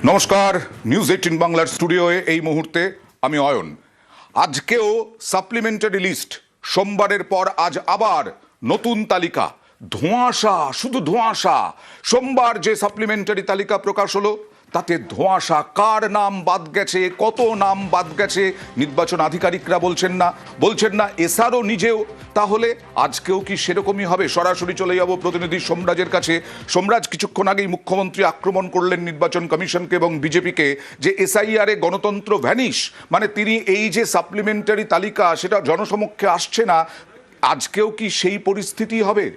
নমস্কার, নিউজ 18 বাংলার স্টুডিওয়ে এই মুহূর্তে আমি অয়ন। আজকেও সাপ্লিমেন্টারি লিস্ট, সোমবারের পর আজ আবার নতুন তালিকা। ধোঁয়াশা, শুধু ধোঁয়াশা। সোমবার যে সাপ্লিমেন্টারি তালিকা প্রকাশ হলো তাতে ধোঁয়াশা। কার নাম বাদ গেছে, কত নাম বাদ গেছে নির্বাচন আধিকারিকরা বলছেন না এসআরও নিজেও। তাহলে আজকেও কি সেরকমই হবে? সরাসরি চলে যাব প্রতিনিধি সোমরাজের কাছে। সোমরাজ, কিছুক্ষণ আগেই মুখ্যমন্ত্রী আক্রমণ করলেন নির্বাচন কমিশনকে এবং বিজেপিকে যে এসআইআরে গণতন্ত্র ভ্যানিশ, মানে তিনি এই যে সাপ্লিমেন্টারি তালিকা সেটা জনসমক্ষে আসছে না, আজকেও কি সেই পরিস্থিতি হবে?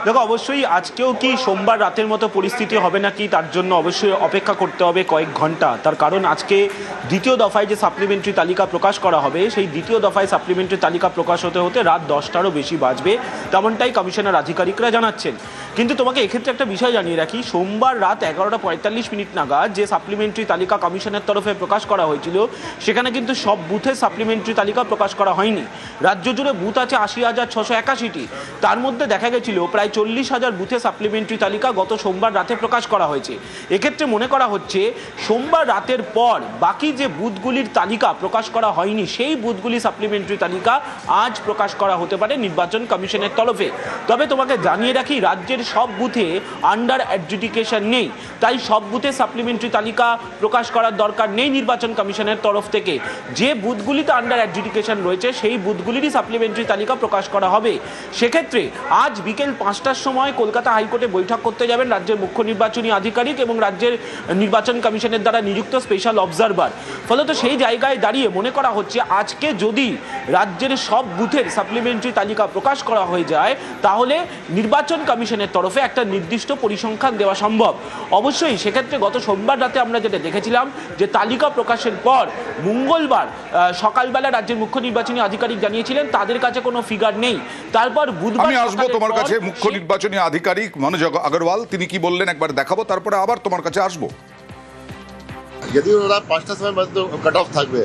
দেখো, অবশ্যই আজকেও কি সোমবার রাতের মতো পরিস্থিতি হবে নাকি তার জন্য অবশ্যই অপেক্ষা করতে হবে কয়েক ঘন্টা। তার কারণ আজকে দ্বিতীয় দফায় যে সাপ্লিমেন্টারি তালিকা প্রকাশ করা হবে, সেই দ্বিতীয় দফায় সাপ্লিমেন্টারি তালিকা প্রকাশ হতে হতে রাত 10টারও বেশি বাজবে, তেমনটাই কমিশনের আধিকারিকরা জানাচ্ছেন। কিন্তু তোমাকে এক্ষেত্রে একটা বিষয় জানিয়ে রাখি, সোমবার রাত 11:45 নাগাদ যে সাপ্লিমেন্টারি তালিকা কমিশনের তরফে প্রকাশ করা হয়েছিল, সেখানে কিন্তু সব বুথে সাপ্লিমেন্টারি তালিকা প্রকাশ করা হয়নি। রাজ্য জুড়ে বুথ আছে 80,681টি। তার মধ্যে দেখা গেছিল প্রায় 40,000 বুথে সাপ্লিমেন্টারি তালিকা গত সোমবার রাতে প্রকাশ করা হয়েছে। এক্ষেত্রে মনে করা হচ্ছে সোমবার রাতের পর বাকি যে বুথগুলির তালিকা প্রকাশ করা হয়নি, সেই বুথগুলি সাপ্লিমেন্টারি তালিকা আজ প্রকাশ করা হতে পারে নির্বাচন কমিশনের তরফে। তবে তোমাকে জানিয়ে রাখি, রাজ্যের সব বুথে আন্ডার অ্যাডজুডিকেশন নেই, তাই সব বুথে সাপ্লিমেন্টারি তালিকা প্রকাশ করার দরকার নেই নির্বাচন কমিশনের তরফ থেকে। যে বুথগুলিতে আন্ডার অ্যাডজুডিকেশন রয়েছে সেই বুথগুলিরই সাপ্লিমেন্টারি তালিকা প্রকাশ করা হবে। সেক্ষেত্রে আজ বিকেল 5টার সময় কলকাতা হাইকোর্টে বৈঠক করতে যাবেন রাজ্যের মুখ্য নির্বাচনী আধিকারিক এবং রাজ্যের নির্বাচন কমিশনের দ্বারা নিযুক্ত স্পেশাল অবজারভার। ফলত সেই জায়গায় দাঁড়িয়ে মনে করা হচ্ছে আজকে যদি রাজ্যের সব বুথের সাপ্লিমেন্টারি তালিকা প্রকাশ করা হয়ে যায়, তাহলে নির্বাচন কমিশনের তরফে একটা নির্দিষ্ট পরিসংখ্যান দেওয়া সম্ভব। অবশ্যই সেক্ষেত্রে গত সোমবার রাতে আমরা যেটা দেখেছিলাম যে তালিকা প্রকাশের পর মঙ্গলবার সকালবেলা রাজ্যের মুখ্য নির্বাচনী আধিকারিক জানিয়েছিলেন তাদের কাছে কোনো ফিগার নেই। তারপর বুধবার আমি আসবো তোমার কাছে, মুখ্য নির্বাচনী আধিকারিক মনোজ আগরওয়াল তিনি কি বললেন একবার দেখাবো, তারপরে আবার তোমার কাছে আসবো। যদি ওরা 5টার সময় মধ্যে কাট অফ থাকবে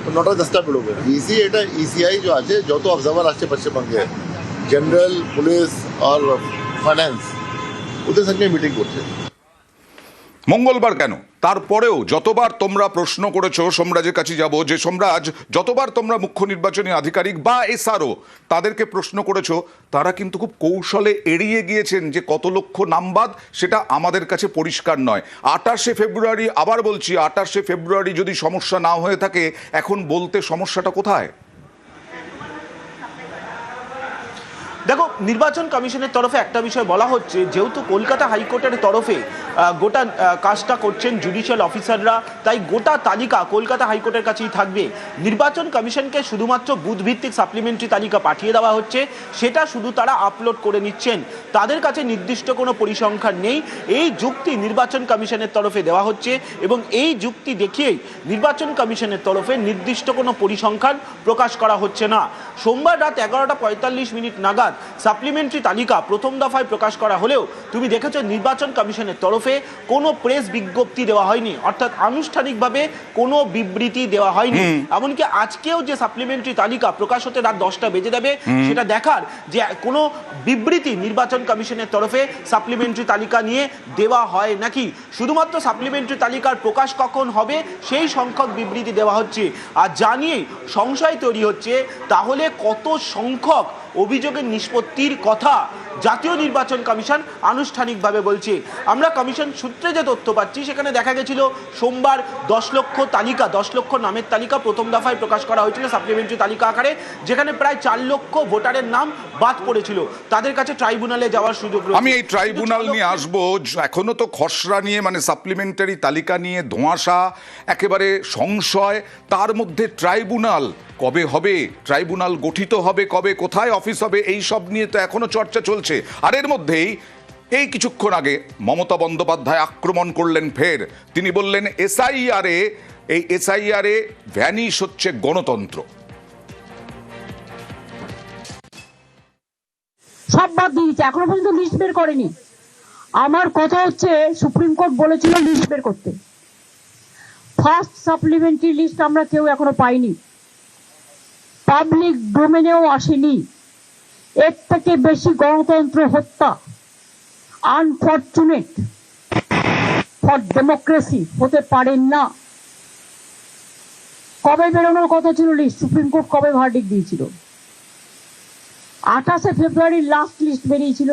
তো 9টা 10টা বেরোবে। ইসি এটা ইসিআই যে আছে, যত অবজারভার আসছে পশ্চিমবঙ্গে, জেনারেল, পুলিশ আর ফাইন্যান্স, ওদের সঙ্গে মিটিং করছে। মঙ্গলবার কেন? তারপরেও যতবার তোমরা প্রশ্ন করেছো, সোমরাজের কাছে যাব, যে সোমরাজ যতবার তোমরা মুখ্য নির্বাচনী আধিকারিক বা এসআরও তাদেরকে প্রশ্ন করেছো, তারা কিন্তু খুব কৌশলে এড়িয়ে গিয়েছেন যে কত লক্ষ নামবাদ সেটা আমাদের কাছে পরিষ্কার নয়। 28শে ফেব্রুয়ারি, আবার বলছি 28শে ফেব্রুয়ারি যদি সমস্যা না হয়ে থাকে, এখন বলতে সমস্যাটা কোথায়? দেখো, নির্বাচন কমিশনের তরফে একটা বিষয় বলা হচ্ছে, যেহেতু কলকাতা হাইকোর্টের তরফে গোটা কাজটা করছেন জুডিশিয়াল অফিসাররা, তাই গোটা তালিকা কলকাতা হাইকোর্টের কাছেই থাকবে। নির্বাচন কমিশনকে শুধুমাত্র বুথ ভিত্তিক সাপ্লিমেন্টারি তালিকা পাঠিয়ে দেওয়া হচ্ছে, সেটা শুধু তারা আপলোড করে নিচ্ছেন। তাদের কাছে নির্দিষ্ট কোনো পরিসংখ্যান নেই, এই যুক্তি নির্বাচন কমিশনের তরফে দেওয়া হচ্ছে এবং এই যুক্তি দেখিয়েই নির্বাচন কমিশনের তরফে নির্দিষ্ট কোনো পরিসংখ্যান প্রকাশ করা হচ্ছে না। সোমবার রাত 11:45 নাগাদ সাপ্লিমেন্টারি তালিকা প্রথম দফায় প্রকাশ করা হলেও তুমি দেখেছো নির্বাচন কমিশনের তরফে কোনো প্রেস বিজ্ঞপ্তি দেওয়া হয়নি, অর্থাৎ আনুষ্ঠানিকভাবে কোনো বিবৃতি দেওয়া হয়নি। এমনকি আজকেও যে সাপ্লিমেন্টারি তালিকা প্রকাশ হতে রাত 10টা বেজে যাবে, সেটা দেখার যে কোনো বিবৃতি নির্বাচন কমিশনের তরফে সাপ্লিমেন্টারি তালিকা নিয়ে দেওয়া হয় নাকি। শুধুমাত্র সাপ্লিমেন্টারি তালিকার প্রকাশ কখন হবে সেই সংখ্যক বিবৃতি দেওয়া হচ্ছে। আর জানিয়ে সংশয় তৈরি হচ্ছে, তাহলে কত সংখ্যক অভিযোগের নিষ্পত্তির কথা জাতীয় নির্বাচন কমিশন আনুষ্ঠানিকভাবে বলছে। আমরা কমিশন সূত্রে যে তথ্য পাচ্ছি, সেখানে দেখা গেছিল সোমবার 10 লক্ষ নামের তালিকা প্রথম দফায় প্রকাশ করা হয়েছিল সাপ্লিমেন্টারি তালিকা আকারে, যেখানে প্রায় 4 লক্ষ ভোটারের নাম বাদ পড়েছিল। তাদের কাছে ট্রাইব্যুনালে যাওয়ার সুযোগ রয়েছে। আমি এই ট্রাইব্যুনাল নিয়ে আসবো। এখনো তো খসড়া নিয়ে, মানে সাপ্লিমেন্টারি তালিকা নিয়ে ধোঁয়াশা, একেবারে সংশয়। তার মধ্যে ট্রাইব্যুনাল কবে হবে, ট্রাইব্যুনাল গঠিত হবে কবে, কোথায় অফিস হবে, এই সব নিয়ে তো এখনো চর্চা চলছে। আর এর মধ্যেই এই কিছুক্ষণ আগে মমতা বন্দ্যোপাধ্যায় আক্রমণ করলেন ফের। তিনি বললেন এসআইআরে ভ্যানিশ হচ্ছে গণতন্ত্র। সব বাদ দিয়েছে, এখনো পর্যন্ত লিস্ট বের করেনি। আমার কথা হচ্ছে, সুপ্রিম কোর্ট বলেছিল লিস্ট বের করতে। ফার্স্ট সাপ্লিমেন্টারি লিস্ট আমরা কেউ এখনো পাইনি, পাবলিক ডোমেনেও আসেনি। এর থেকে বেশি গণতন্ত্র হত্যা আনফরচুনেট ফর ডেমোক্রেসি হতে পারেন না। কবে বেরোনোর কথা ছিল লিস্ট? সুপ্রিম কোর্ট কবে ভার্ডিক্ট দিয়েছিল? 28শে ফেব্রুয়ারি লাস্ট লিস্ট বেরিয়েছিল।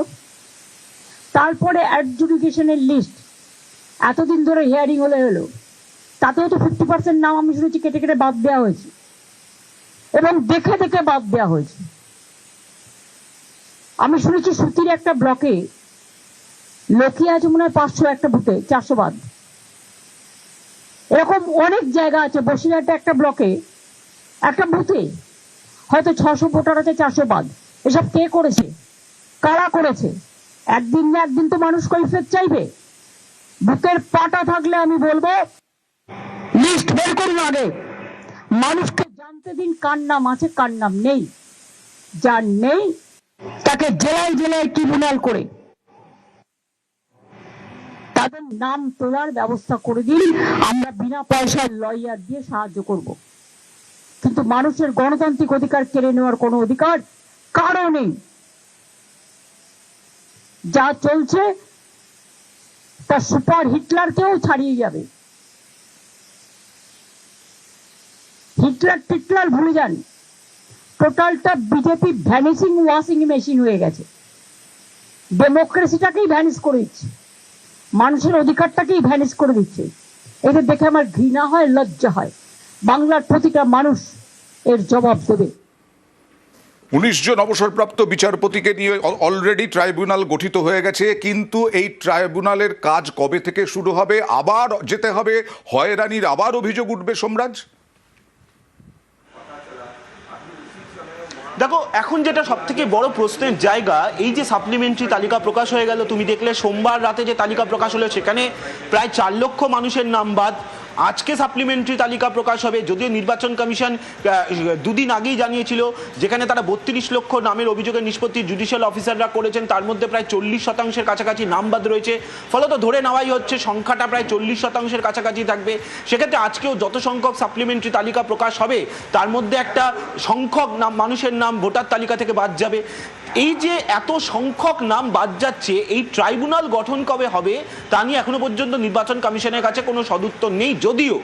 তারপরে অ্যাডজুডিকেশনের লিস্ট এতদিন ধরে হিয়ারিং হলো, তাতেও তো 50% নাম আমি শুনেছি কেটে কেটে বাদ দেওয়া হয়েছে এবং দেখে দেখে বাদ দেওয়া হয়েছে। আমি শুনেছি সুতির একটা ব্লকে লোকই আছে মনে হয় 500, একটা বুথে 400 বাদ। এরকম অনেক জায়গা আছে। বসিরহাটে একটা ব্লকে একটা বুথে হয়তো 600 ভোটার আছে, 400 বাদ। এসব কে করেছে? কারা করেছে? একদিন না একদিন তো মানুষ কৈফিয়ত চাইবে। বুকের পাটা থাকলে আমি বলবো লিস্ট বের করুন আগে, মানুষকে জানতে দিন কার নাম আছে কার নাম নেই। যার নেই তাকে জেলায় জেলায় ট্রিব্যুনাল করে তাদের নাম তোলার ব্যবস্থা করে দিন। আমরা বিনা পয়সায় লয়ার দিয়ে সাহায্য করব, কিন্তু মানুষের গণতান্ত্রিক অধিকার কেড়ে নেওয়ার কোনো অধিকার কারও নেই। যা চলছে তা সুপার হিটলারকেও ছাড়িয়ে যাবে। হিটলার টিটলার ভুলে যান, টোটালটা বিজেপি ভ্যানিসিং ওয়াশিং মেশিন হয়ে গেছে। ডেমোক্রেসিটাকেই ভ্যানিশ করে দিচ্ছে, মানুষের অধিকারটাকেই ভ্যানিশ করে দিচ্ছে। এটা দেখে আমার ঘৃণা হয়, লজ্জা হয়। বাংলার প্রতিটা মানুষ এর জবাব দেবে। 19 জন অবসরপ্রাপ্ত বিচারপতিকে নিয়ে অলরেডি ট্রাইব্যুনাল গঠিত হয়ে গেছে, কিন্তু এই ট্রাইব্যুনালের কাজ কবে থেকে শুরু হবে? আবার যেতে হবে, হয়রানির আবার অভিযোগ উঠবে সোমরাজ? দেখো, এখন যেটা সব থেকে বড় প্রশ্নের জায়গা, এই যে সাপ্লিমেন্টারি তালিকা প্রকাশ হয়ে গেল, তুমি দেখলে সোমবার রাতে যে তালিকা প্রকাশ হলো সেখানে প্রায় 4 লক্ষ মানুষের নাম বাদ। আজকে সাপ্লিমেন্টারি তালিকা প্রকাশ হবে, যদিও নির্বাচন কমিশন দুদিন আগেই জানিয়েছিল, যেখানে তারা 32 লক্ষ নামের অভিযোগের নিষ্পত্তি জুডিশিয়াল অফিসাররা করেছেন, তার মধ্যে প্রায় 40% কাছাকাছি নাম বাদ রয়েছে। ফলত ধরে নেওয়াই হচ্ছে সংখ্যাটা প্রায় 40% কাছাকাছি থাকবে। সেক্ষেত্রে আজকেও যত সংখ্যক সাপ্লিমেন্টারি তালিকা প্রকাশ হবে তার মধ্যে একটা সংখ্যক নাম, মানুষের নাম ভোটার তালিকা থেকে বাদ যাবে। এই যে এত সংখ্যক নাম বাদ যাচ্ছে, এই ট্রাইব্যুনাল গঠন কবে হবে তা নিয়ে এখনো পর্যন্ত নির্বাচন কমিশনের কাছে কোনো সদুত্তর নেই। যদিও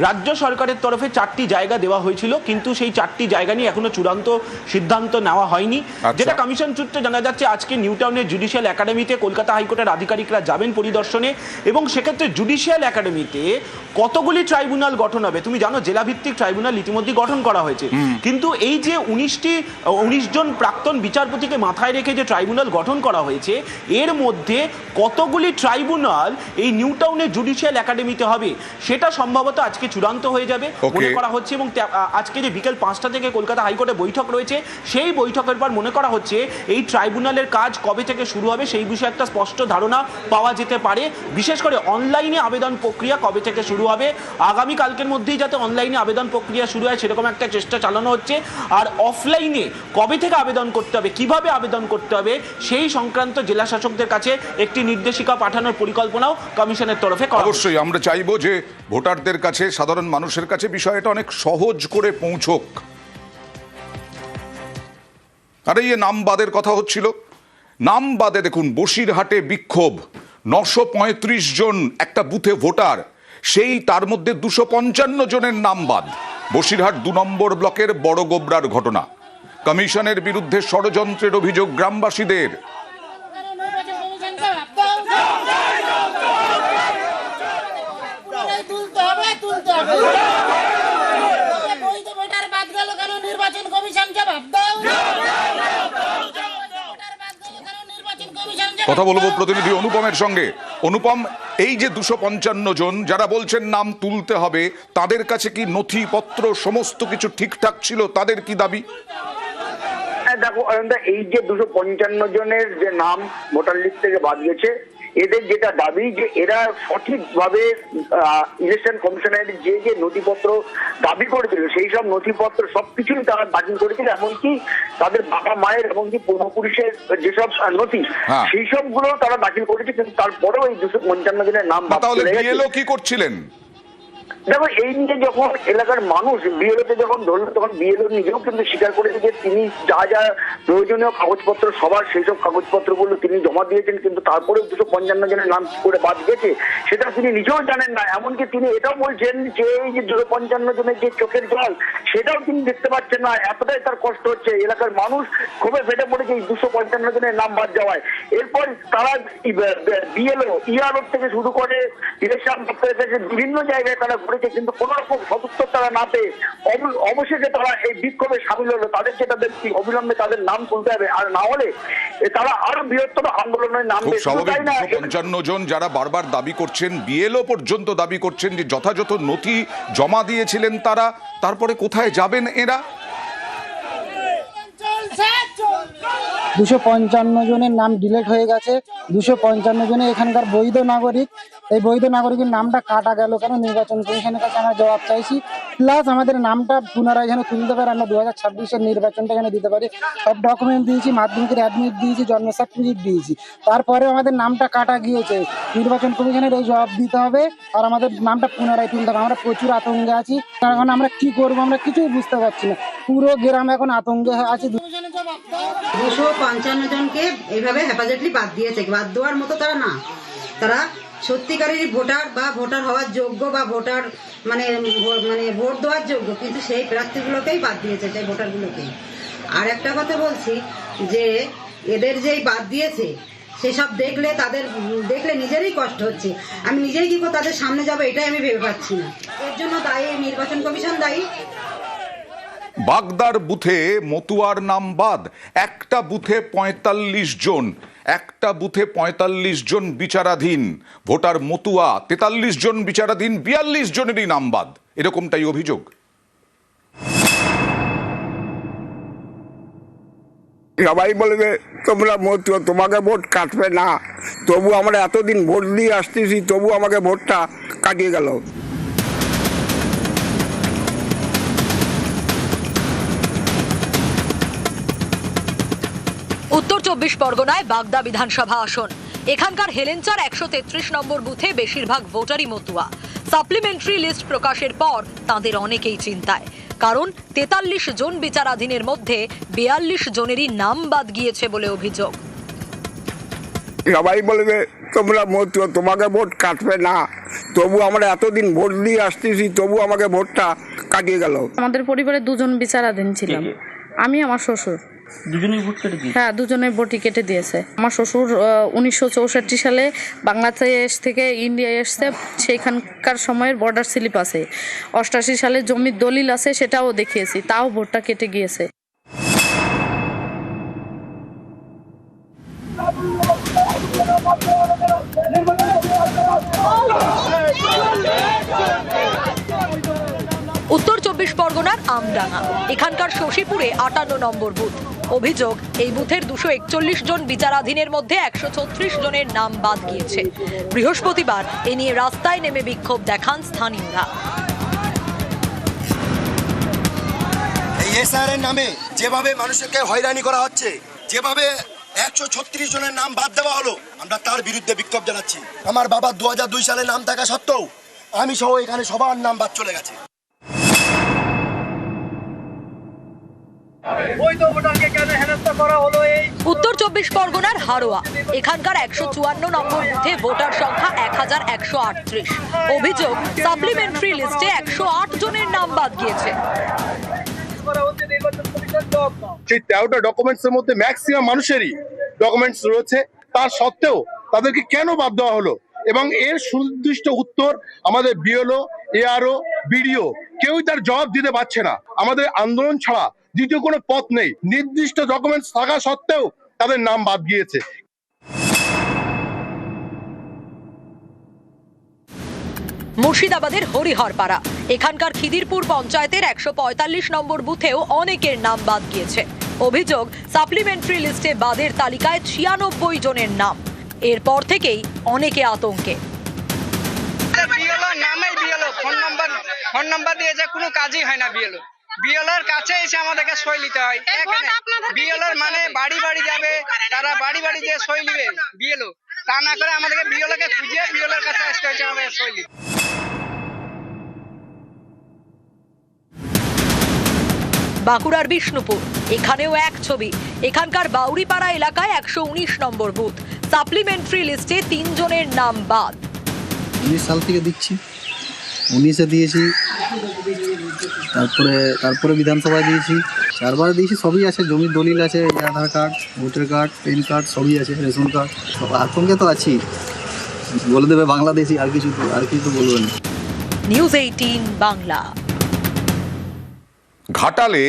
রাজ্য সরকারের তরফে 4টি জায়গা দেওয়া হয়েছিল, কিন্তু সেই 4টি জায়গা নিয়ে এখনো চূড়ান্ত সিদ্ধান্ত নেওয়া হয়নি। যেটা কমিশন সূত্রে জানা যাচ্ছে, আজকে নিউ টাউনের জুডিশিয়াল একাডেমিতে কলকাতা হাইকোর্টের আধিকারিকরা যাবেন পরিদর্শনে, এবং সেক্ষেত্রে জুডিশিয়াল একাডেমিতে কতগুলি ট্রাইব্যুনাল গঠন হবে। তুমি জানো জেলাভিত্তিক ট্রাইব্যুনাল ইতিমধ্যে গঠন করা হয়েছে, কিন্তু এই যে 19 জন প্রাক্তন বিচারপতিকে মাথায় রেখে যে ট্রাইব্যুনাল গঠন করা হয়েছে, এর মধ্যে কতগুলি ট্রাইব্যুনাল এই নিউ টাউনের জুডিশিয়াল একাডেমিতে হবে সেটা সম্ভবত আজকে চূড়ান্ত হয়ে যাবে মনে করা হচ্ছে। এবং আজকে যে বিকেল 5টা থেকে কলকাতা হাইকোর্টে বৈঠক রয়েছে, সেই বৈঠকের পর মনে করা হচ্ছে এই ট্রাইব্যুনালের কাজ কবে থেকে শুরু হবে সেই বিষয়ে একটা স্পষ্ট ধারণা পাওয়া যেতে পারে। বিশেষ করে অনলাইনে আবেদন প্রক্রিয়া কবে থেকে শুরু হবে, আগামী কালকের মধ্যেই যাতে অনলাইনে আবেদন প্রক্রিয়া শুরু হয় সেরকম একটা চেষ্টা চালানো হচ্ছে। আর অফলাইনে কবে থেকে আবেদন করতে হবে, কিভাবে আবেদন করতে হবে, সেই সংক্রান্ত জেলা শাসকদের কাছে একটি নির্দেশিকা পাঠানোর পরিকল্পনাও কমিশনের তরফে করা। অবশ্যই আমরা চাইবো যে ভোটারদের কাছে, সাধারণ মানুষের কাছে বিষয়টা অনেক সহজ করে পৌঁছক। আর এই নাম বাদের কথা হচ্ছিল, নাম বাদে দেখুন বসিরহাটে বিক্ষোভ, 935 জন একটা বুথে ভোটার, সেই তার মধ্যে 255 জনের নাম বাদ। বসিরহাট 2 নম্বর ব্লকের বড় গোবরার ঘটনা। কমিশনের বিরুদ্ধে ষড়যন্ত্রের অভিযোগ গ্রামবাসীদের। কথা বলবো প্রতিনিধি অনুপমের সঙ্গে। অনুপম, এই যে 255 জন যারা বলছেন নাম তুলতে হবে, তাদের কাছে কি নথিপত্র সমস্ত কিছু ঠিকঠাক ছিল? তাদের কি দাবি? দেখো, এই যে 255 জনের যে নাম ভোটার লিস্ট থেকে বাদ গেছে, এদের যেটা দাবি যে এরা সঠিকভাবে ইলেকশন কমিশনের যে যে নথিপত্র দাবি করেছিল সেই সব নথিপত্র সবকিছুই তারা দাখিল করেছিল, এমনকি তাদের বাবা মায়ের এমনকি পূর্বপুরুষের যেসব নথি সেই সবগুলো তারা দাখিল করেছে, কিন্তু তারপরেও এই 255 জনের নাম বাদ চলে গেছে। তাহলে বিএলও কি করছিলেন? দেখো এই নিয়ে যখন এলাকার মানুষ বিএলওতে যখন ধরলো তখন বিএলও নিজেও কিন্তু স্বীকার করেছে যে তিনি যা যা প্রয়োজনীয় কাগজপত্র সবার সেই সব কাগজপত্রগুলো তিনি জমা দিয়েছেন, কিন্তু তারপরেও 255 জনের নাম কি করে বাদ গেছে সেটা তিনি নিজেও জানেন না। এমনকি তিনি এটাও বলছেন যে এই যে 255 জনের যে চোখের জল সেটাও তিনি দেখতে পাচ্ছেন না, এতটাই তার কষ্ট হচ্ছে। এলাকার মানুষ খুবই ফেটে পড়েছে এই 255 জনের নাম বাদ যাওয়ায়। এরপর তারা বিএলও ইআরও থেকে শুরু করে ইলেকশন দপ্তরের কাছে বিভিন্ন জায়গায় তারা ঘুরেছে, কিন্তু কোন রকম সদুত্তর তারা না পেয়ে অবশেষে তারা এই বিক্ষোভে সামিল হলো। তাদেরকে তাদের অবিলম্বে তাদের নাম তুলতে হবে, আর না হলে তারা আরো বৃহত্তর আন্দোলনের নাম খুব স্বাভাবিক। 255 জন যারা বারবার দাবি করছেন, বিএলও পর্যন্ত দাবি করছেন যে যথাযথ নথি জমা দিয়েছিলেন তারা, তারপরে কোথায় যাবেন এরা? 255 জনের নাম ডিলিট হয়ে গেছে। 255 জনে এখানকার বৈধ নাগরিক। এই বৈধ নাগরিকের নামটা কাটা গেল কেন? নির্বাচন কমিশনের কাছে আমরা জবাব চাইছি। প্লাস আমাদের নামটা পুনরায় যেন তুলতে পারে, আমরা 2026-এর নির্বাচনটা যেন দিতে পারি। সব ডকুমেন্ট দিয়েছি, মাধ্যমিকের অ্যাডমিট দিয়েছি, জন্ম সার্টিফিকেট দিয়েছি, তারপরেও আমাদের নামটা কাটা গিয়েছে। নির্বাচন কমিশনের এই জবাব দিতে হবে আর আমাদের নামটা পুনরায় তুলতে হবে। আমরা প্রচুর আতঙ্কে আছি, কারণ আমরা কি করবো আমরা কিছুই বুঝতে পারছি না। পুরো গ্রাম এখন আতঙ্কে আছে। 255 জনকে এইভাবে হেফাজতলি বাদ দিয়েছে। বাদ দেওয়ার মতো তারা না, তারা সত্যিকারেরই ভোটার বা ভোটার হওয়ার যোগ্য বা ভোটার মানে ভোট দেওয়ার যোগ্য, কিন্তু সেই প্রার্থীগুলোকেই বাদ দিয়েছে, সেই ভোটারগুলোকেই। আর একটা কথা বলছি যে এদের যেই বাদ দিয়েছে সেসব দেখলে নিজেরই কষ্ট হচ্ছে। আমি নিজেই কি করে তাদের সামনে যাবো এটাই আমি ভেবে পাচ্ছি না। এর জন্য দায়ী নির্বাচন কমিশন দায়ী। বাগদার বুথে মতুয়ার নাম বাদ, একটা বুথে 45 জন, একটা বুথে 45 জন বিচারাধীন। ভোটার মতুয়া 43 জন বিচারাধীন, 42 জনেরই নাম বাদ, এরকমটাই অভিযোগ। সবাই বলবে তোমরা মতুয়া, তোমাকে ভোট কাটবে না, তবু আমরা এতদিন ভোট দিয়ে আসতেছি, তবু আমাকে ভোটটা কাটিয়ে গেল। উত্তর 24 পরগনায় বাগদা বিধানসভা আসন। এখানকার হেলেঞ্চার 133 নম্বর বুথে বেশিরভাগ ভোটারই মতুয়া। সাপ্লিমেন্টারি লিস্ট প্রকাশের পর তাদের অনেকেই চিন্তায়, কারণ 43 জন বিচারাধীনের মধ্যে 42 জনেরই নাম বাদ গিয়েছে বলে অভিযোগ। সবাই বলবে তোমরা মতুয়া, তোমাকে ভোট কাটবে না, তবু আমরা এতদিন ভোট দিয়ে আসতেছি, তবু আমাকে ভোটটা কাটিয়ে গেল। আমাদের পরিবারে 2 জন বিচারাধীন ছিলাম, আমি আমার শ্বশুর। দুজনেই ভোট কেটে দিয়েছে? হ্যাঁ, দুজনের ভোটই কেটে দিয়েছে। আমার শ্বশুর 1964 সালে বাংলাদেশ থেকে ইন্ডিয়ায় এসছে, সেইখানকার সময়ের বর্ডার স্লিপ আছে। 88 সালে জমির দলিল আছে, সেটাও দেখিয়েছি, তাও ভোটটা কেটে গিয়েছে। উত্তর 24 পরগনার আমডাঙ্গা, এখানকার শশীপুরে 58 নম্বর বুথ। অভিযোগ, এই বুথের 241 জন বিচারাধীনের মধ্যে 136 জনের নাম বাদ গিয়েছে। বৃহস্পতিবার এ নিয়ে রাস্তায় নেমে বিক্ষোভ দেখান স্থানীয়রা। এই এসআরের নামে যেভাবে মানুষকে হয়রানি করা হচ্ছে, যেভাবে 136 জনের নাম বাদ দেওয়া হলো, আমরা তার বিরুদ্ধে বিক্ষোভ জানাচ্ছি। আমার বাবা 2002 সালে নাম থাকা সত্ত্বেও আমি সহ এখানে সবার নাম বাদ চলে গেছে। উত্তর 24 পরগনার হারোয়া, এখানকার 154 নম্বর বুথে ভোটার সংখ্যা 1138। অভিযোগ, সাপ্লিমেন্টারি লিস্টে 108 জনের নাম বাদ গিয়েছে। সেই 13টা ডকুমেন্টসের মধ্যে ম্যাক্সিমাম মানুষেরই ডকুমেন্টস রয়েছে, তার সত্ত্বেও তাদেরকে কেন বাদ দেওয়া হলো? এবং এর সুনির্দিষ্ট উত্তর আমাদের বিএলও, এআরও, বিডিও কেউই তার জবাব দিতে পারছে না। আমাদের আন্দোলন ছাড়া দ্বিতীয় কোনো পথ নেই। নির্দিষ্ট ডকুমেন্টস থাকা সত্ত্বেও তাদের নাম বাদ গিয়েছে। মুর্শিদাবাদের হরিহরপাড়া, এখানকার খিদিরপুর পঞ্চায়েতের 145 নম্বর বুথেও অনেকের নাম বাদ গিয়েছে। অভিযোগ, সাপ্লিমেন্টারি লিস্টে বাদের তালিকায় 96 জনের নাম। এরপর থেকেই অনেকে আতঙ্কে। ফোন নাম্বার দিয়েছে, কোনো কাজই হয় না। বিএলওর কাছে এসে আমাদেরকে সই নিতে হয়। বিএলওর মানে বাড়ি বাড়ি যাবে, তারা বাড়ি বাড়ি দিয়ে সই নিবে বিএলও, তা না করে আমাদেরকে বিএলওকে খুঁজিয়ে বিএলওর কাছে আসতে হয়েছে আমাদের সই নিতে। বাঁকুড়ার বিষ্ণুপুর, এখানেও এক ছবি। এখানকার বাউরিপাড়া এলাকায় 119 নম্বর বুথ, সাপ্লিমেন্টারি লিস্টে 3 জনের নাম বাদ। 19 সাল থেকে দিচ্ছি, 19-এ দিয়েছি, তারপরে বিধানসভায় দিয়েছি, 4 বার দিয়েছি। সবই আছে, জমির দলিল আছে, Aadhaar card, voter card, PAN card সবই আছে, রেশন কার্ড সব। আতঙ্কে তো আছি, বলে দেবে বাংলাদেশি, আর কিছু তো বলবেন। নিউজ 18 বাংলা। ঘাটালে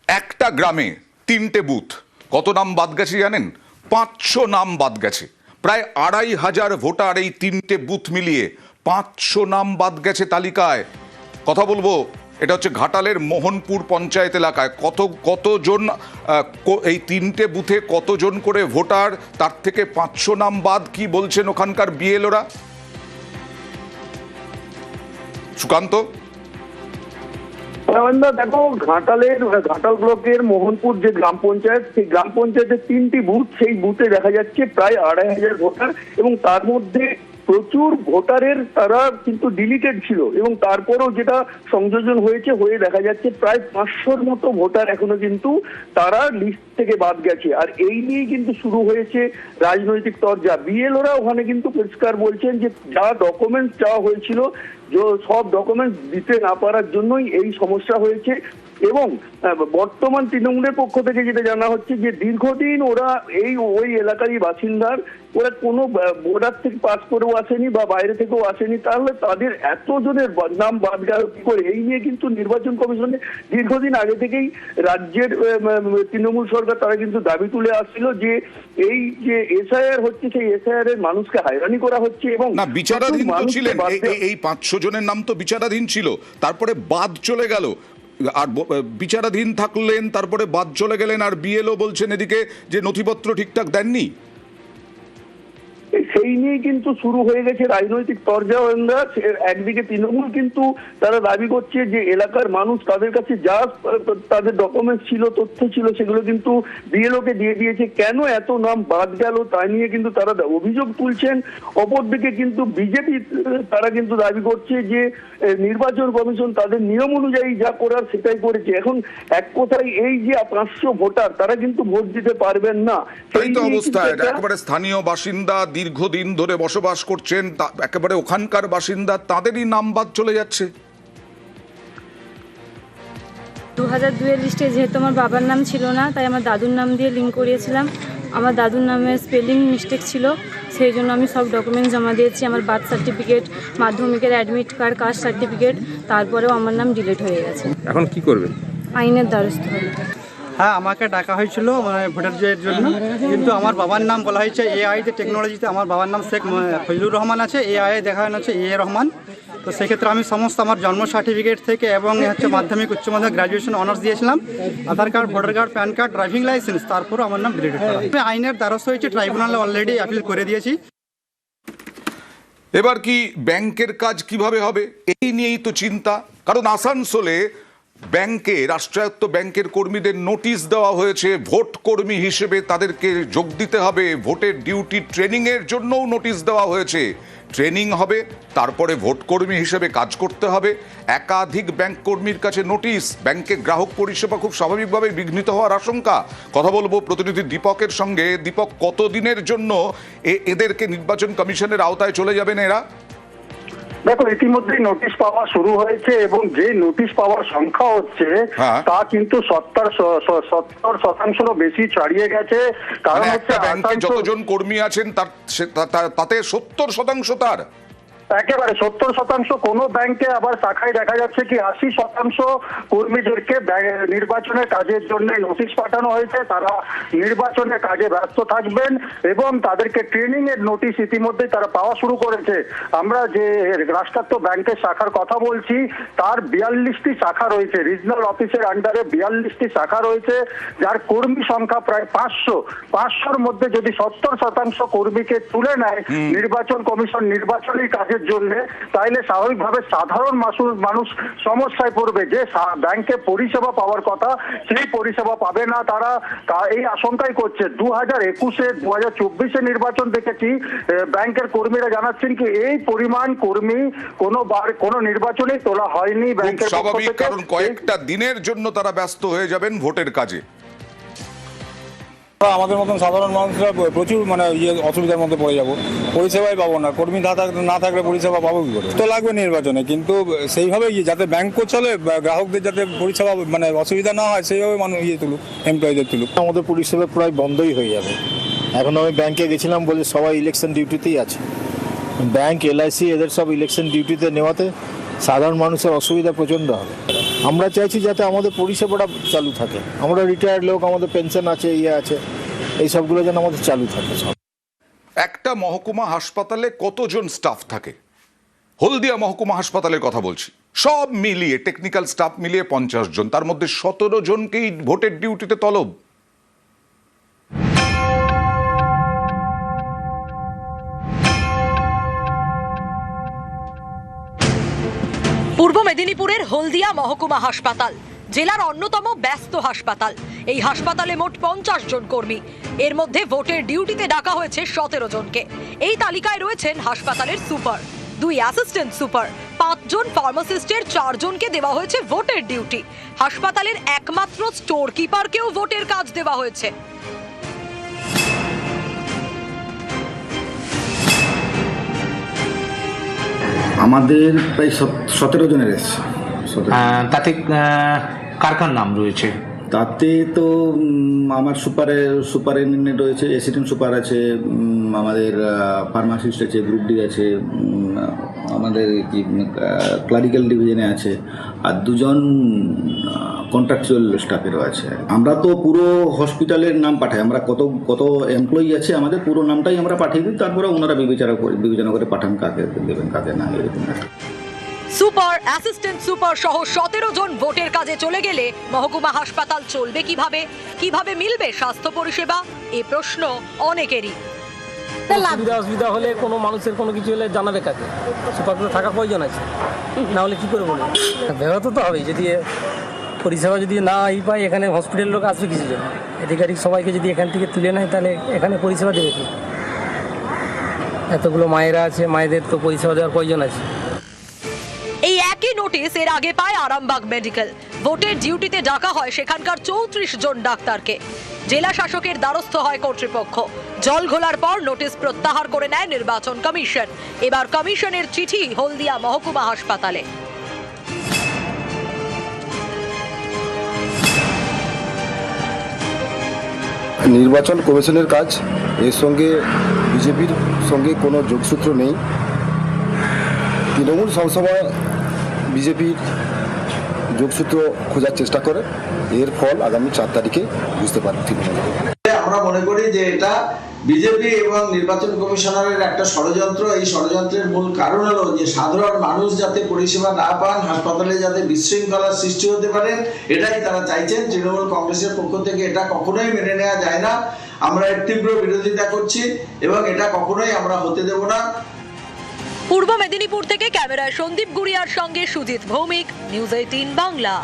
একটা গ্রামে 3টে বুথ, কত নাম বাদ গেছে জানেন? 500 নাম বাদ গেছে। প্রায় 2500 ভোটার এই 3টে বুথ মিলিয়ে 500 নাম বাদ গেছে তালিকায়। কথা বলবো, এটা হচ্ছে ঘাটালের মোহনপুর পঞ্চায়েত এলাকায়। কতজন এই 3টে বুথে কতজন করে ভোটার, তার থেকে 500 নাম বাদ। কি বলছেন ওখানকার বিএলওরা? সুকান্ত, দেখো, ঘাটাল ব্লকের মোহনপুর যে গ্রাম পঞ্চায়েত, সেই গ্রাম পঞ্চায়েতের 3টি বুথ, সেই বুথে দেখা যাচ্ছে প্রায় 2500 ভোটার, এবং তার মধ্যে প্রচুর ভোটারের তারা কিন্তু ডিলিটেড ছিল, এবং তারপরেও যেটা সংযোজন হয়ে দেখা যাচ্ছে প্রায় 500-র মতো ভোটার এখনো কিন্তু তারা লিস্ট থেকে বাদ গেছে। আর এই নিয়েই কিন্তু শুরু হয়েছে রাজনৈতিক তরজা। বিএলওরা ওখানে কিন্তু পরিষ্কার বলছেন যে যা ডকুমেন্টস চাওয়া হয়েছিল, সব ডকুমেন্টস দিতে না পারার জন্যই এই সমস্যা হয়েছে। এবং বর্তমান তৃণমূলের পক্ষ থেকে যেটা জানা হচ্ছে যে দীর্ঘদিন ওরা ওই এলাকারই বাসিন্দার, ওরা কোনো বর্ডার থেকে পাস করেও আসেনি বা বাইরে থেকেও আসেনি, তাহলে তাদের এতজনের নাম বাদ গেল কি করে? এই নিয়ে কিন্তু নির্বাচন কমিশনে দীর্ঘদিন আগে থেকেই রাজ্যের তৃণমূল সরকার তারা কিন্তু দাবি তুলে আসছিল যে এই যে এসআইআর হচ্ছে, সেই এসআইআর এর মানুষকে হয়রানি করা হচ্ছে। এবং না, বিচারাধীন তো ছিলেন, এই 500 জনের নাম তো বিচারাধীন ছিল, তারপরে বাদ চলে গেল। আর বিচারাধীন থাকলেন, তারপরে বাদ চলে গেলেন, আর বিএলও বলছেন এদিকে যে নথিপত্র ঠিকঠাক দেননি। সেই নিয়ে কিন্তু শুরু হয়ে গেছে রাজনৈতিক তরজা। একদিকে তৃণমূল কিন্তু তারা দাবি করছে যে এলাকার মানুষ তাদের কাছে যা তাদের ডকুমেন্ট ছিল, তথ্য ছিল, সেগুলো কিন্তু বিএলওকে দিয়ে দিয়েছে। কেন এত নাম বাদ গেল তা নিয়ে কিন্তু তারা অভিযোগ তুলছেন। অপরদিকে কিন্তু বিজেপি তারা কিন্তু দাবি করছে যে নির্বাচন কমিশন তাদের নিয়ম অনুযায়ী যা করার সেটাই করেছে। এখন এক কথায় এই যে 500 ভোটার, তারা কিন্তু ভোট দিতে পারবেন না। সেই তো অবস্থা। একেবারে স্থানীয় বাসিন্দা, দীর্ঘদিন ধরে বসবাস করছেন, একেবারে ওখানকার বাসিন্দা, তাদেরই নাম বাদ চলে যাচ্ছে। 2002-এর লিস্টে যেহেতু আমার বাবার নাম ছিল না, তাই আমার দাদুর নাম দিয়ে লিঙ্ক করিয়েছিলাম। আমার দাদুর নামের স্পেলিং মিস্টেক ছিল, সেই জন্য আমি সব ডকুমেন্টস জমা দিয়েছি। আমার বার্থ সার্টিফিকেট, মাধ্যমিকের অ্যাডমিট কার্ড, কাস্ট সার্টিফিকেট, তারপরেও আমার নাম ডিলিট হয়ে গেছে। এখন কি করবেন? আইনের দ্বারস্থ হবে। হ্যাঁ, আমাকে ডাকা হয়েছিল মানে ভোটারের জন্য, কিন্তু আমার বাবার নাম বলা হয়েছে এআইতে টেকনোলজিতে। আমার বাবার নাম শেখ ফজলুর রহমান আছে, এআই দেখানো হচ্ছে এ রহমান। তো সেক্ষেত্রে আমি সমস্ত আমার জন্ম সার্টিফিকেট থেকে এবং হচ্ছে মাধ্যমিক, উচ্চ মাধ্যমিক, গ্র্যাজুয়েশন অনার্স দিয়েছিলাম, Aadhaar card, voter card, PAN card, driving licence, তারপরে আমার নাম ডিলিট করা। আইনের দ্বারস্থ হয়েছে, ট্রাইব্যুনালে অলরেডি অ্যাপিল করে দিয়েছি। এবার কি ব্যাংকের কাজ কিভাবে হবে, এই নিয়েই তো চিন্তা। কারণ আসানসোলে ব্যাংকে, রাষ্ট্রায়ত্ত ব্যাংকের কর্মীদের নোটিশ দেওয়া হয়েছে, ভোট কর্মী হিসেবে তাদেরকে যোগ দিতে হবে। ভোটের ডিউটি ট্রেনিংয়ের জন্যও নোটিশ দেওয়া হয়েছে। ট্রেনিং হবে, তারপরে ভোট কর্মী হিসেবে কাজ করতে হবে। একাধিক ব্যাংক কর্মীর কাছে নোটিশ। ব্যাংকে গ্রাহক পরিষেবা খুব স্বাভাবিকভাবে বিঘ্নিত হওয়ার আশঙ্কা। কথা বলবো প্রতিনিধি দীপকের সঙ্গে। দীপক, কতদিনের জন্য এদেরকে নির্বাচন কমিশনের আওতায় চলে যাবেন এরা? দেখো, ইতিমধ্যে নোটিশ পাওয়া শুরু হয়েছে, এবং যে নোটিশ পাওয়ার সংখ্যা হচ্ছে তা কিন্তু 70% বেশি ছাড়িয়ে গেছে। কারণ হচ্ছে ব্যাংকে যতজন কর্মী আছেন তাতে 70% তার একেবারে 70%। কোন ব্যাংকে আবার শাখায় দেখা যাচ্ছে কি 80% কর্মীদেরকে নির্বাচনের কাজের জন্য নোটিশ পাঠানো হয়েছে। তারা নির্বাচনের কাজে ব্যস্ত থাকবেন এবং তাদেরকে ট্রেনিং এর নোটিশ ইতিমধ্যে তারা পাওয়া শুরু করেছে। আমরা যে রাষ্ট্রায়ত্ত ব্যাংকের শাখার কথা বলছি, তার 42টি শাখা রয়েছে। রিজনাল অফিসের আন্ডারে 42টি শাখা রয়েছে, যার কর্মী সংখ্যা প্রায় 500-র মধ্যে যদি 70% কর্মীকে তুলে নেয় নির্বাচন কমিশন নির্বাচনী কাজে কাজের জন্য, তাইলে স্বাভাবিকভাবে সাধারণ মানুষ সমস্যায় পড়বে। যে ব্যাংকে পরিষেবা পাওয়ার কথা সেই পরিষেবা পাবে না তারা, এই আশঙ্কাই করছে। 2021-এ 2024-এ নির্বাচন দেখেছি ব্যাংকের কর্মীরা জানাচ্ছেন কি এই পরিমাণ কর্মী কোনো নির্বাচনে তোলা হয়নি ব্যাংকের পক্ষ স্বাভাবিক, থেকে। কারণ কয়েকটা দিনের জন্য তারা ব্যস্ত হয়ে যাবেন ভোটের কাজে। আমাদের মতন সাধারণ মানুষরা প্রচুর অসুবিধার মধ্যে পড়ে যাব, পরিষেবাই পাবো না। কর্মী না থাকলে পরিষেবা পাবো কি করে? তো লাগবে নির্বাচনে, কিন্তু সেইভাবে যাতে ব্যাংকও চলে, গ্রাহকদের যাতে পরিষেবা অসুবিধা না হয় সেইভাবে মানুষ তুলুক, এমপ্লয়ীদের তুলুক। আমাদের পরিষেবা প্রায় বন্ধই হয়ে যাবে। এখন আমি ব্যাংকে গেছিলাম বলে সবাই ইলেকশন ডিউটিতেই আছে। ব্যাংক, এলআইসি এদের সব ইলেকশন ডিউটিতে নেওয়াতে সাধারণ মানুষের অসুবিধা প্রচণ্ড হবে। আমরা চাইছি যাতে আমাদের পরিষেবাটা চালু থাকে। আমরা রিটায়ার্ড লোক, আমাদের পেনশন আছে, আছে, এই সবগুলো যেন আমাদের চালু থাকে। একটা মহকুমা হাসপাতালে কতজন স্টাফ থাকে? হলদিয়া মহকুমা হাসপাতালের কথা বলছি, সব মিলিয়ে টেকনিক্যাল স্টাফ মিলিয়ে 50 জন, তার মধ্যে 17 জনকেই ভোটের ডিউটিতে তলব। পূর্ব মেদিনীপুরের হলদিয়া মহকুমা হাসপাতাল জেলার অন্যতম ব্যস্ত হাসপাতাল। এই হাসপাতালে মোট 50 জন কর্মী, এর মধ্যে ভোটের ডিউটিতে ডাকা হয়েছে 17 জনকে। এই তালিকায় রয়েছেন হাসপাতালের সুপার, 2 অ্যাসিস্ট্যান্ট সুপার, 5 জন ফার্মাসিস্টের, 4 জনকে দেওয়া হয়েছে ভোটের ডিউটি। হাসপাতালের একমাত্র স্টোর কিপারকেও ভোটের কাজ দেওয়া হয়েছে। আমাদের প্রায় 17 জনের এসছে। তাতে কার কার নাম রয়েছে? তাতে তো আমার সুপারিনটেন্ডেন্ট রয়েছে, অ্যাসিস্ট্যান্ট সুপার আছে, আমাদের ফার্মাসিস্ট আছে, গ্রুপ ডি আছে, আমাদের কি ক্লারিক্যাল ডিভিশনে আছে, আর 2 জন কন্ট্রাকচুয়াল স্টাফেরও আছে। আমরা তো পুরো হসপিটালের নাম পাঠাই, আমরা কত এমপ্লয়ি আছে আমাদের পুরো নামটাই আমরা পাঠিয়ে দিই, তারপরে ওনারা বিবেচনা করে পাঠান কাকে দেবেন কাকে না, এরকম। সুপার, অ্যাসিস্ট্যান্ট সুপার সহ 17 জন ভোটের কাজে চলে গেলে মহকুমা হাসপাতাল চলবে কিভাবে মিলবে স্বাস্থ্য পরিষেবা? এই প্রশ্ন অনেকেরই। অসুবিধা হলে কোনো মানুষের কোনো কিছু হলে জানাবে কাকে? সুপারগুলো থাকা প্রয়োজন আছে, না হলে কি করে বলবো? ব্যবহার তো হবে, যদি পরিষেবা যদি না পাই এখানে হসপিটালের লোক আসবে কিছু জন্য, এদিক সবাইকে যদি এখান থেকে তুলে নেয় তাহলে এখানে পরিষেবা দেবে কি? এতগুলো মায়েরা আছে, মায়েদের তো পরিষেবা দেওয়ার প্রয়োজন আছে। এই একই নোটিশ এর আগে পায় আরামবাগ মেডিকেল। ভোটের ডিউটিতে ডাকা হয় সেখানকার 34 জন ডাক্তারকে। জেলা শাসকের দ্বারস্থ হয় কর্তৃপক্ষ। জল ঘোলার পর নোটিশ প্রত্যাহার করে নেয় নির্বাচন কমিশন। এবার কমিশনের চিঠি হলদিয়া মহকুমা হাসপাতালে। নির্বাচন কমিশনের কাজ, এর সঙ্গে বিজেপির সঙ্গে কোনো যোগসূত্র নেই। তৃণমূল সবসময় বিজেপির যোগসূত্র খোঁজার চেষ্টা করে, এর ফল আগামী 4 তারিখে বুঝতে পারবে তৃণমূল। আমরা মনে করি যে এটা বিজেপি এবং নির্বাচন কমিশনারের একটা ষড়যন্ত্র। এই ষড়যন্ত্রের মূল কারণ হলো যে সাধারণ মানুষ যাতে পরিষেবা না পান, হাসপাতালে যাতে বিশৃঙ্খলার সৃষ্টি হতে পারে, এটাই তারা চাইছেন। তৃণমূল কংগ্রেসের পক্ষ থেকে এটা কখনোই মেনে নেওয়া যায় না। আমরা এর তীব্র বিরোধিতা করছি এবং এটা কখনোই আমরা হতে দেব না। পূর্ব মেদিনীপুর থেকে ক্যামেরায় সন্দীপ গুড়িয়ার সঙ্গে সুজিত ভৌমিক, নিউজ 18 বাংলা।